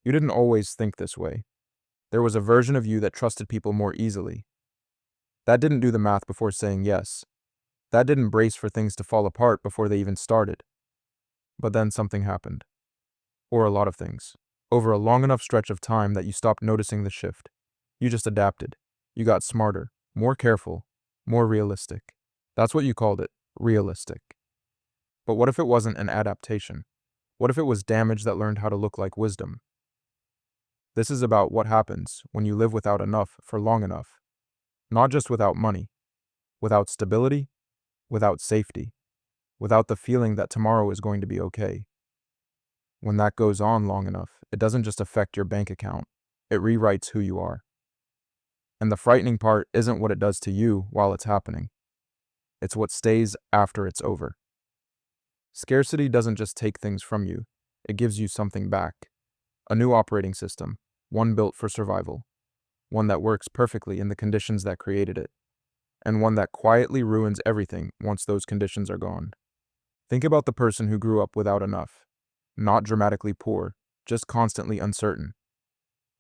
You didn't always think this way. There was a version of you that trusted people more easily. That didn't do the math before saying yes. That didn't brace for things to fall apart before they even started. But then something happened. Or a lot of things. Over a long enough stretch of time that you stopped noticing the shift. You just adapted. You got smarter, more careful, more realistic. That's what you called it, realistic. But what if it wasn't an adaptation? What if it was damage that learned how to look like wisdom? This is about what happens when you live without enough for long enough. Not just without money, without stability, without safety, without the feeling that tomorrow is going to be okay. When that goes on long enough, it doesn't just affect your bank account, it rewrites who you are. And the frightening part isn't what it does to you while it's happening. It's what stays after it's over. Scarcity doesn't just take things from you, it gives you something back. A new operating system, one built for survival, one that works perfectly in the conditions that created it, and one that quietly ruins everything once those conditions are gone. Think about the person who grew up without enough. Not dramatically poor, just constantly uncertain.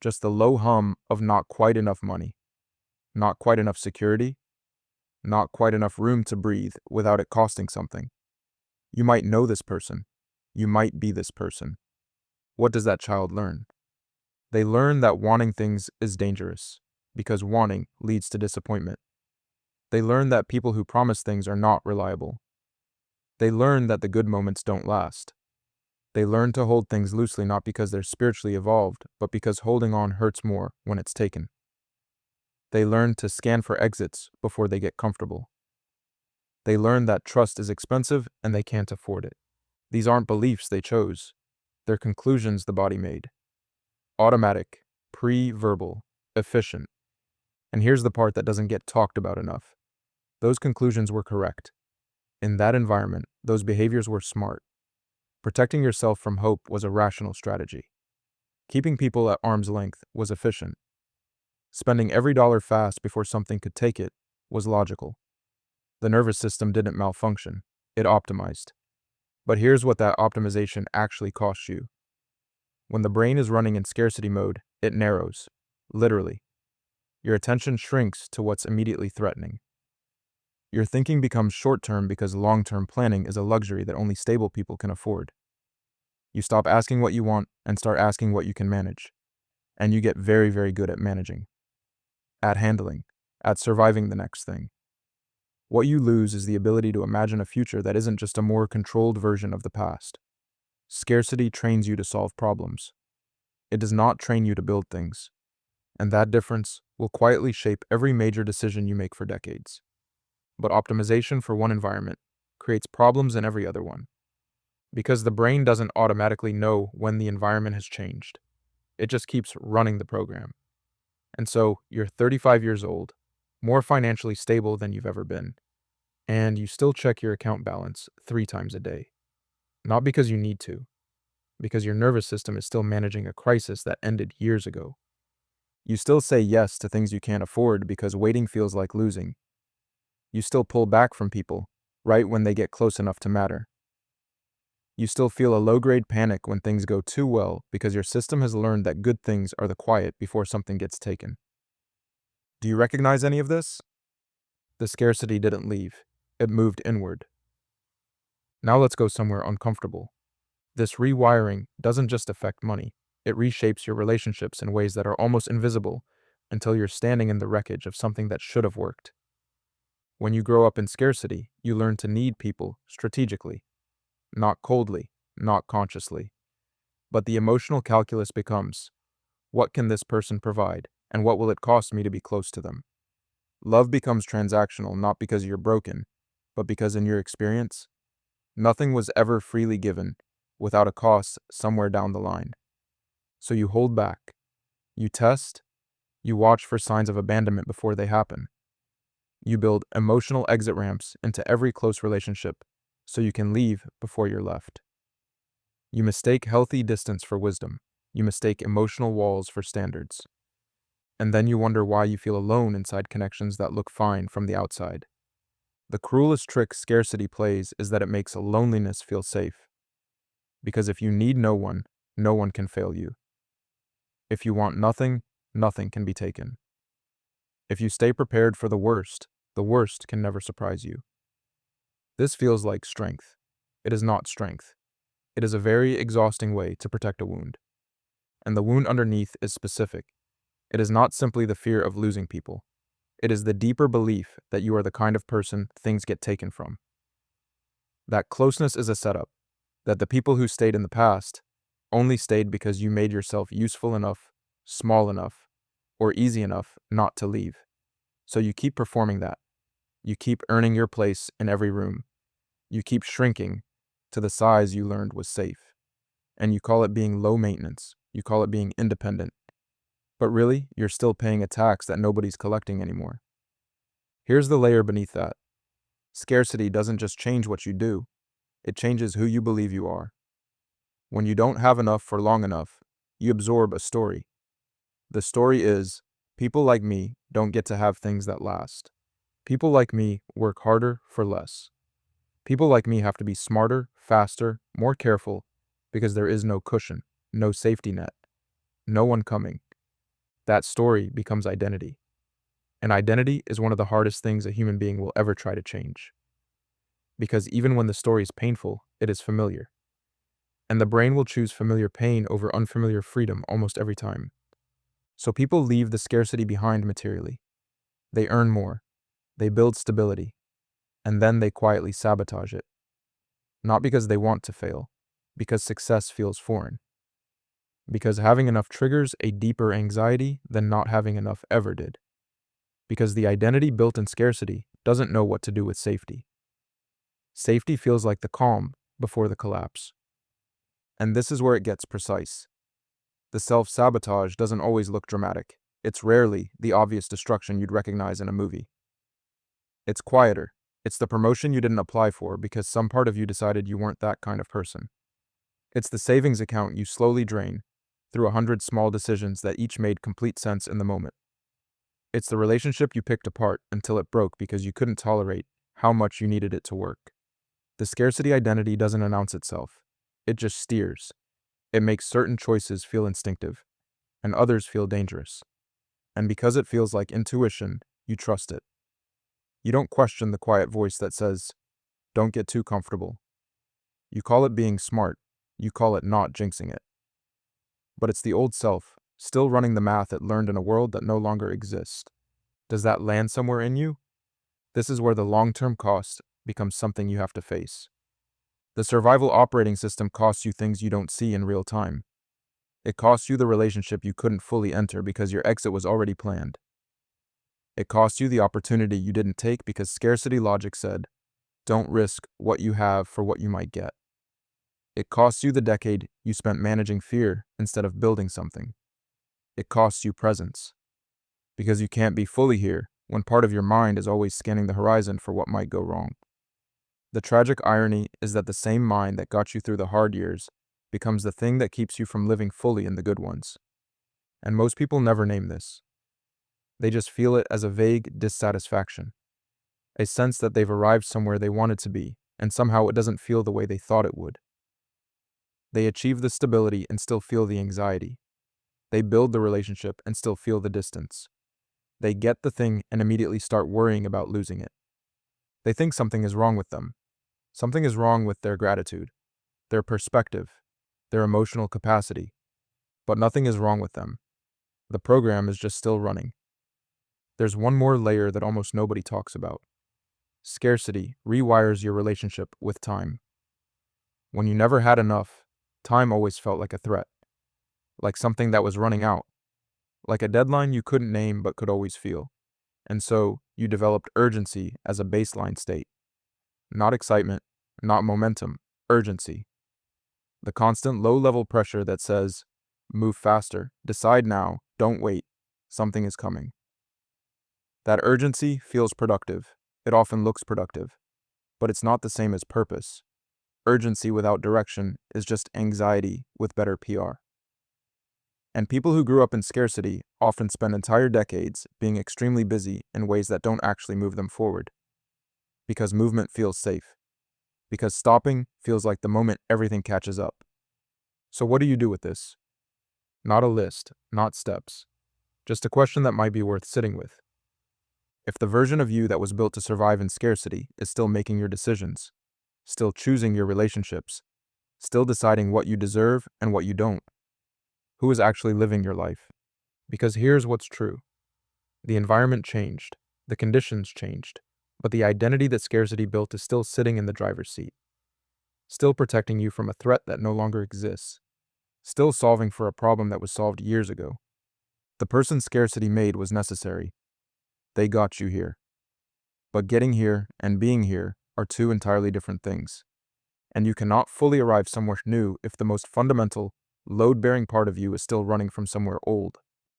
Just the low hum of not quite enough money, not quite enough security, not quite enough room to breathe without it costing something. You might know this person. You might be this person. What does that child learn? They learn that wanting things is dangerous, because wanting leads to disappointment. They learn that people who promise things are not reliable. They learn that the good moments don't last. They learn to hold things loosely not because they're spiritually evolved, but because holding on hurts more when it's taken. They learn to scan for exits before they get comfortable. They learn that trust is expensive and they can't afford it. These aren't beliefs they chose. They're conclusions the body made. Automatic, pre-verbal, efficient. And here's the part that doesn't get talked about enough. Those conclusions were correct. In that environment, those behaviors were smart. Protecting yourself from hope was a rational strategy. Keeping people at arm's length was efficient. Spending every dollar fast before something could take it was logical. The nervous system didn't malfunction, it optimized. But here's what that optimization actually costs you. When the brain is running in scarcity mode, it narrows, literally. Your attention shrinks to what's immediately threatening. Your thinking becomes short-term because long-term planning is a luxury that only stable people can afford. You stop asking what you want and start asking what you can manage. And you get very, very good at managing, at handling, at surviving the next thing. What you lose is the ability to imagine a future that isn't just a more controlled version of the past. Scarcity trains you to solve problems. It does not train you to build things. And that difference will quietly shape every major decision you make for decades. But optimization for one environment creates problems in every other one. Because the brain doesn't automatically know when the environment has changed. It just keeps running the program. And so you're 35 years old, more financially stable than you've ever been, and you still check your account balance 3 times a day. Not because you need to, because your nervous system is still managing a crisis that ended years ago. You still say yes to things you can't afford because waiting feels like losing. You still pull back from people right when they get close enough to matter. You still feel a low-grade panic when things go too well because your system has learned that good things are the quiet before something gets taken. Do you recognize any of this? The scarcity didn't leave. It moved inward. Now let's go somewhere uncomfortable. This rewiring doesn't just affect money. It reshapes your relationships in ways that are almost invisible until you're standing in the wreckage of something that should have worked. When you grow up in scarcity, you learn to need people strategically. Not coldly, not consciously. But the emotional calculus becomes, what can this person provide, and what will it cost me to be close to them? Love becomes transactional not because you're broken, but because in your experience, nothing was ever freely given without a cost somewhere down the line. So you hold back. You test. You watch for signs of abandonment before they happen. You build emotional exit ramps into every close relationship so you can leave before you're left. You mistake healthy distance for wisdom. You mistake emotional walls for standards. And then you wonder why you feel alone inside connections that look fine from the outside. The cruelest trick scarcity plays is that it makes loneliness feel safe. Because if you need no one can fail you. If you want nothing, nothing can be taken. If you stay prepared for the worst can never surprise you. This feels like strength. It is not strength. It is a very exhausting way to protect a wound. And the wound underneath is specific. It is not simply the fear of losing people. It is the deeper belief that you are the kind of person things get taken from. That closeness is a setup, that the people who stayed in the past only stayed because you made yourself useful enough, small enough, or easy enough not to leave. So you keep performing that. You keep earning your place in every room. You keep shrinking to the size you learned was safe. And you call it being low maintenance. You call it being independent. But really, you're still paying a tax that nobody's collecting anymore. Here's the layer beneath that. Scarcity doesn't just change what you do, it changes who you believe you are. When you don't have enough for long enough, you absorb a story. The story is, people like me don't get to have things that last. People like me work harder for less. People like me have to be smarter, faster, more careful, because there is no cushion, no safety net, no one coming. That story becomes identity. And identity is one of the hardest things a human being will ever try to change. Because even when the story is painful, it is familiar. And the brain will choose familiar pain over unfamiliar freedom almost every time. So people leave the scarcity behind materially. They earn more. They build stability. And then they quietly sabotage it. Not because they want to fail, because success feels foreign. Because having enough triggers a deeper anxiety than not having enough ever did. Because the identity built in scarcity doesn't know what to do with safety. Safety feels like the calm before the collapse. And this is where it gets precise. The self-sabotage doesn't always look dramatic. It's rarely the obvious destruction you'd recognize in a movie. It's quieter. It's the promotion you didn't apply for because some part of you decided you weren't that kind of person. It's the savings account you slowly drain through 100 small decisions that each made complete sense in the moment. It's the relationship you picked apart until it broke because you couldn't tolerate how much you needed it to work. The scarcity identity doesn't announce itself. It just steers. It makes certain choices feel instinctive, and others feel dangerous. And because it feels like intuition, you trust it. You don't question the quiet voice that says, "Don't get too comfortable." You call it being smart. You call it not jinxing it. But it's the old self, still running the math it learned in a world that no longer exists. Does that land somewhere in you? This is where the long-term cost becomes something you have to face. The survival operating system costs you things you don't see in real time. It costs you the relationship you couldn't fully enter because your exit was already planned. It costs you the opportunity you didn't take because scarcity logic said, don't risk what you have for what you might get. It costs you the decade you spent managing fear instead of building something. It costs you presence. Because you can't be fully here when part of your mind is always scanning the horizon for what might go wrong. The tragic irony is that the same mind that got you through the hard years becomes the thing that keeps you from living fully in the good ones. And most people never name this. They just feel it as a vague dissatisfaction, a sense that they've arrived somewhere they wanted to be, and somehow it doesn't feel the way they thought it would. They achieve the stability and still feel the anxiety. They build the relationship and still feel the distance. They get the thing and immediately start worrying about losing it. They think something is wrong with them. Something is wrong with their gratitude, their perspective, their emotional capacity. But nothing is wrong with them. The program is just still running. There's one more layer that almost nobody talks about. Scarcity rewires your relationship with time. When you never had enough, time always felt like a threat, like something that was running out, like a deadline you couldn't name but could always feel. And so, you developed urgency as a baseline state. Not excitement, not momentum, urgency. The constant low-level pressure that says, move faster, decide now, don't wait, something is coming. That urgency feels productive. It often looks productive. But it's not the same as purpose. Urgency without direction is just anxiety with better PR. And people who grew up in scarcity often spend entire decades being extremely busy in ways that don't actually move them forward. Because movement feels safe. Because stopping feels like the moment everything catches up. So what do you do with this? Not a list, not steps. Just a question that might be worth sitting with. If the version of you that was built to survive in scarcity is still making your decisions, still choosing your relationships, still deciding what you deserve and what you don't, who is actually living your life? Because here's what's true. The environment changed, the conditions changed, but the identity that scarcity built is still sitting in the driver's seat, still protecting you from a threat that no longer exists, still solving for a problem that was solved years ago. The person scarcity made was necessary. They got you here. But getting here and being here are two entirely different things. And you cannot fully arrive somewhere new if the most fundamental, load-bearing part of you is still running from somewhere old.